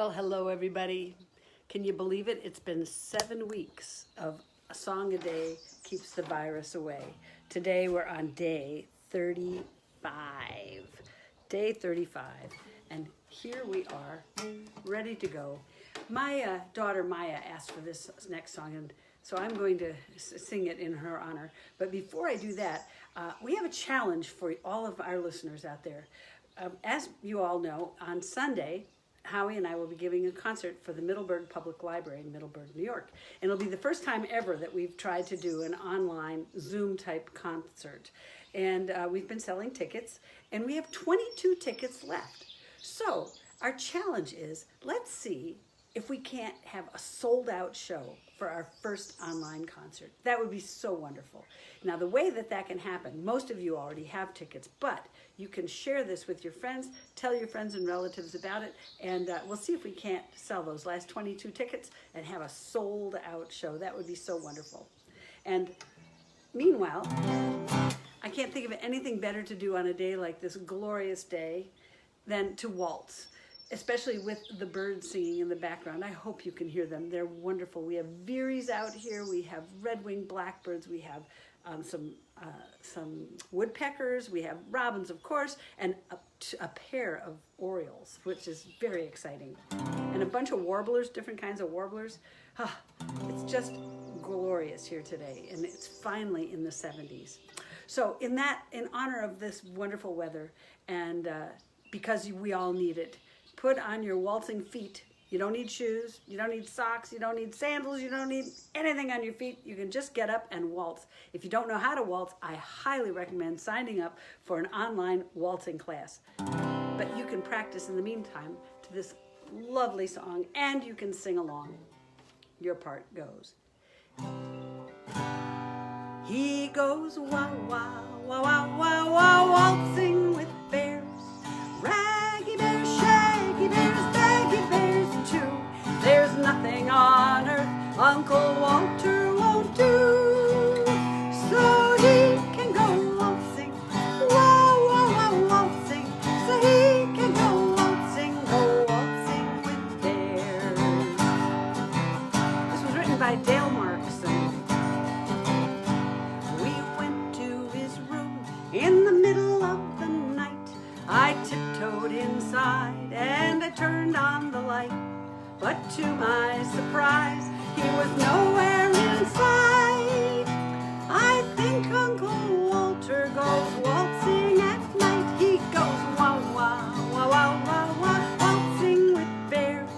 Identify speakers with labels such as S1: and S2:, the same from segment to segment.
S1: Well, hello everybody. Can you believe it? It's been 7 weeks of a song a day keeps the virus away. Today we're on day 35. Day 35. And here we are, ready to go. My daughter Maya asked for this next song, and so I'm going to sing it in her honor. But before I do that, we have a challenge for all of our listeners out there. As you all know, on Sunday, Howie and I will be giving a concert for the Middleburg Public Library in Middleburg, New York. And it'll be the first time ever that we've tried to do an online Zoom-type concert. And we've been selling tickets, and we have 22 tickets left. So our challenge is, let's see if we can't have a sold-out show for our first online concert. That would be so wonderful. Now, the way that that can happen, most of you already have tickets, but you can share this with your friends, tell your friends and relatives about it, and we'll see if we can't sell those last 22 tickets and have a sold-out show. That would be so wonderful. And meanwhile, I can't think of anything better to do on a day like this glorious day than to waltz, especially with the birds singing in the background. I hope you can hear them. They're wonderful. We have veeries out here. We have red-winged blackbirds. We have some woodpeckers. We have robins, of course, and a pair of orioles, which is very exciting. And a bunch of warblers, different kinds of warblers. It's just glorious here today, and it's finally in the 70s. So in honor of this wonderful weather, and because we all need it, put on your waltzing feet. You don't need shoes, you don't need socks, you don't need sandals, you don't need anything on your feet. You can just get up and waltz. If you don't know how to waltz, I highly recommend signing up for an online waltzing class. But you can practice in the meantime to this lovely song, and you can sing along. Your part goes. He goes wow, wow, wow, wow, wow, wow, waltzing with bears. Raggy bears, shaggy bears, baggy bears too. There's nothing on earth Uncle Walter won't do. So he can go waltzing, wow, wow, wow, waltzing. So he can go waltzing with bears. This was written by Dale Marxen. We went to his room in the middle of the night. I tiptoed inside and I turned on the light, but to my surprise, he was nowhere in sight. I think Uncle Walter goes waltzing at night. He goes wow, wow, wow, wow, wow, wow, waltzing with bears.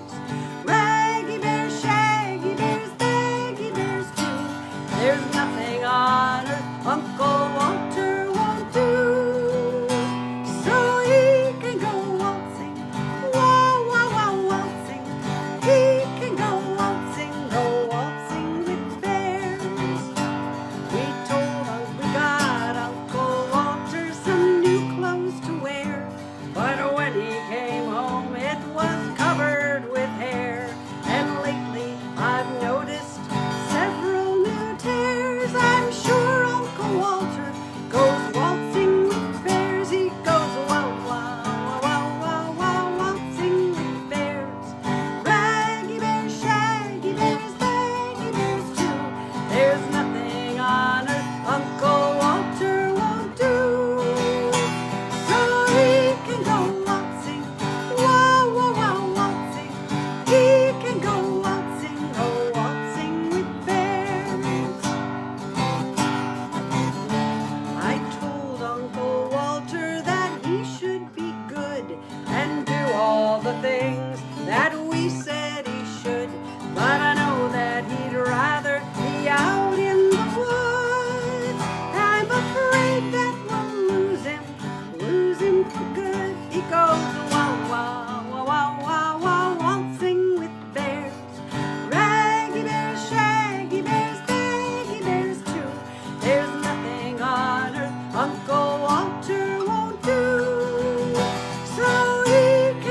S1: Raggy bears, shaggy bears, baggy bears too. There's nothing on earth Uncle Walter won't do.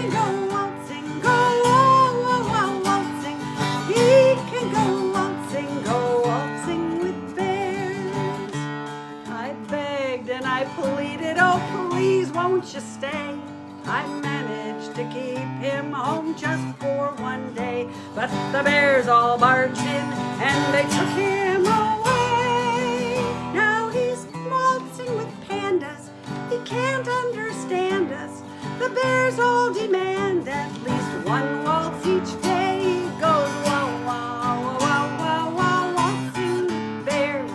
S1: Go waltzing, go, whoa, whoa, him home just for one day. But the bears all barged in and they took him away. Now he's waltzing with pandas, he can't understand us. The bears all demand at least one waltz each day. He goes wow, wow, wow, wow, wow, waltzing with bears.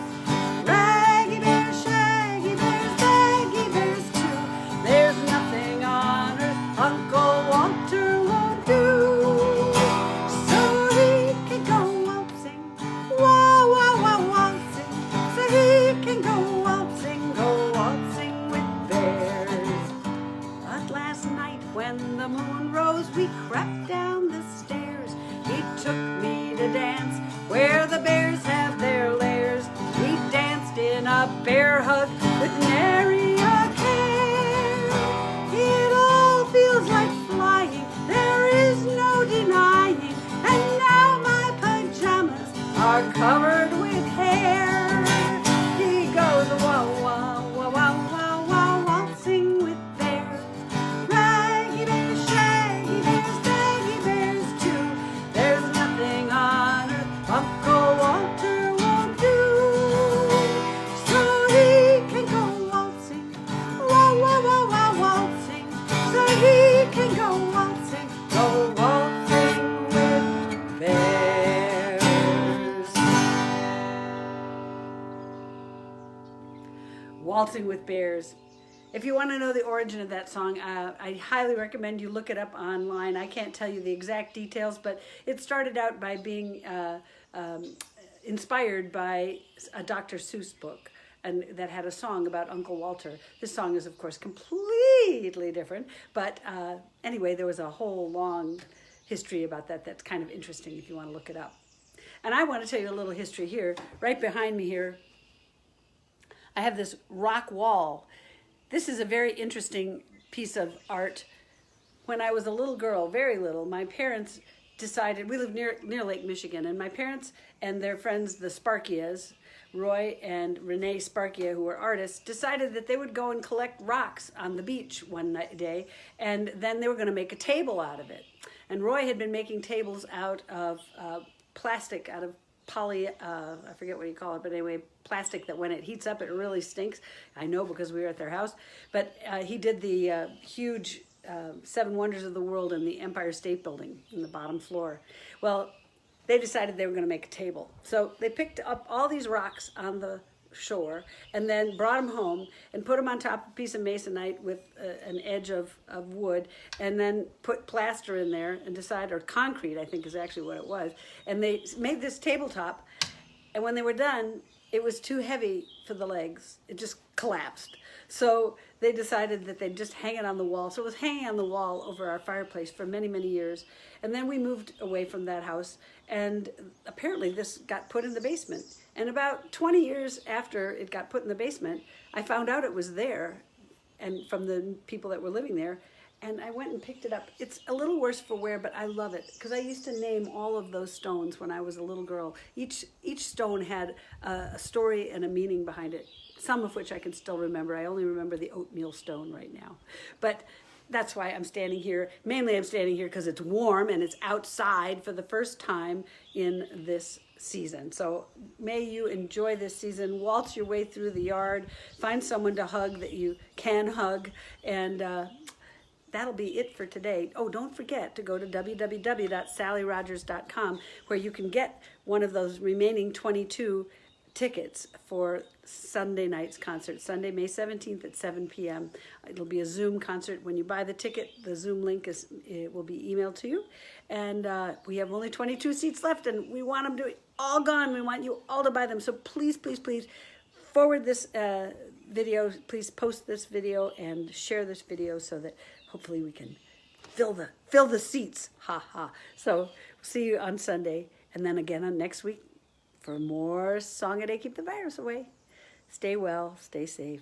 S1: Raggy bears, shaggy bears, baggy bears too. There's nothing on earth Uncle Walter won't do. So he can go waltzing, wow, wow, wow, waltzing. So he can go waltzing with bears. But last night when the moon rose, we crept down the stairs. He took me to dance where the bears have their lairs. We danced in a bear hug with nary a care. It all feels like flying, there is no denying. And now my pajamas are covered with hair. He goes wow, wow, wow, wow, wow, wow, waltzing with bears. Raggy bears, shaggy bears, baggy bears too. There's nothing on earth Uncle Walter won't do. So he can go waltzing, wow, wow, wow, wow, waltzing. So he can go waltzing with bears. Waltzing with Bears. If you want to know the origin of that song, I highly recommend you look it up online. I can't tell you the exact details, but it started out by being inspired by a Dr. Seuss book, and that had a song about Uncle Walter. This song is, of course, completely different, but anyway, there was a whole long history about that that's kind of interesting if you want to look it up. And I want to tell you a little history here. Right behind me here, I have this rock wall. This is a very interesting piece of art. When I was a little girl, very little, my parents decided, we lived near Lake Michigan, and my parents and their friends, the Sparkias, Roy and Renee Sparkia, who were artists, decided that they would go and collect rocks on the beach one day, and then they were going to make a table out of it. And Roy had been making tables out of plastic, out of poly, I forget what you call it, but anyway, plastic that when it heats up, it really stinks. I know because we were at their house. But he did the huge Seven Wonders of the World in the Empire State Building in the bottom floor. Well, they decided they were going to make a table. So they picked up all these rocks on the shore and then brought them home and put them on top of a piece of masonite with an edge of wood, and then put plaster in there and decided, or concrete I think is actually what it was, and they made this tabletop, and when they were done it was too heavy for the legs. It just collapsed. So they decided that they'd just hang it on the wall. So it was hanging on the wall over our fireplace for many, many years. And then we moved away from that house, and apparently this got put in the basement. And about 20 years after it got put in the basement, I found out it was there, and from the people that were living there, and I went and picked it up. It's a little worse for wear, but I love it because I used to name all of those stones when I was a little girl. Each stone had a story and a meaning behind it, some of which I can still remember. I only remember the oatmeal stone right now. But that's why I'm standing here. Mainly I'm standing here because it's warm and it's outside for the first time in this season. So may you enjoy this season. Waltz your way through the yard. Find someone to hug that you can hug. And that'll be it for today. Oh, don't forget to go to www.sallyrogers.com where you can get one of those remaining 22 tickets for Sunday night's concert, Sunday, May 17th at 7 p.m. It'll be a Zoom concert. When you buy the ticket, the Zoom link will be emailed to you. And we have only 22 seats left, and we want them to be all gone. We want you all to buy them. So please, please, please forward this video. Please post this video and share this video so that hopefully we can fill the seats. Ha ha. So see you on Sunday, and then again on next week for more Song a Day, Keep the Virus Away. Stay well, stay safe.